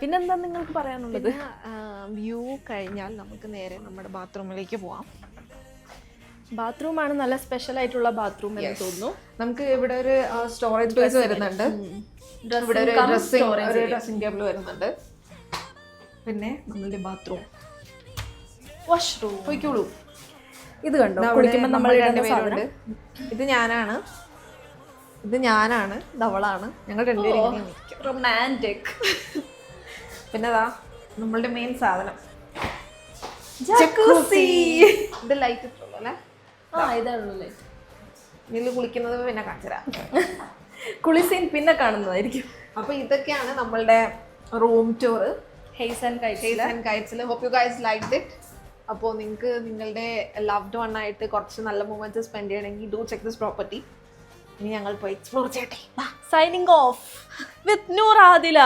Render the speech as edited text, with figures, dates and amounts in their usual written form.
പിന്നെന്താ നിങ്ങൾക്ക് പറയാനുള്ളത്? വ്യൂ കഴിഞ്ഞാൽ നമുക്ക് നേരെ നമ്മുടെ ബാത്റൂമിലേക്ക് പോവാം. ബാത്റൂമാണ് നല്ല സ്പെഷ്യൽ ആയിട്ടുള്ള ബാത്റൂം എന്ന് തോന്നുന്നു. നമുക്ക് ഇവിടെ ഒരു സ്റ്റോറേജ് സ്പേസ് വരുന്നുണ്ട്, ഇവിടെ ഒരു ഡ്രസ്സിംഗ് ടേബിൾ വരുന്നുണ്ട്, പിന്നെ നമ്മളുടെ ബാത്റൂം വാഷ്റൂം. പോയിക്കോളൂ. ഇത് കണ്ടോ, കുളിക്കുമ്പോൾ നമ്മൾ രണ്ടുപേരുണ്ട്. ഇത് ഞാനാണ്, ധവളാണ്, ഞങ്ങൾ രണ്ടുപേരും റൊമാൻറ്റിക്. പിന്നെ അതാ നമ്മളുടെ മെയിൻ സാധനം ജക്കൂസി. ഇത് ലൈറ്റ് ഇട്ടുള്ളൂ അല്ലേ? ഇതാണല്ലേ ഇതിൽ കുളിക്കുന്നത് പിന്നെ കാണിച്ചുതരാം. കുളിസീൻ പിന്നെ കാണുന്നതായിരിക്കും. അപ്പൊ ഇതൊക്കെയാണ് നമ്മളുടെ റൂം ടൂർ ഹെയ്സ് ആൻഡ് കൈറ്റ്സിൽ. Hope you guys liked it. അപ്പോൾ നിങ്ങൾക്ക് നിങ്ങളുടെ ലവ്ഡ് വൺ ആയിട്ട് കുറച്ച് നല്ല മൊമെന്റ്സ് സ്പെൻഡ് ചെയ്യണമെങ്കിൽ ഡു ചെക്ക് ദിസ് പ്രോപ്പർട്ടി. ഇനി ഞങ്ങൾ പോയി എക്സ്പ്ലോർ ചെയ്യട്ടെ. Signing off with Noor Adila.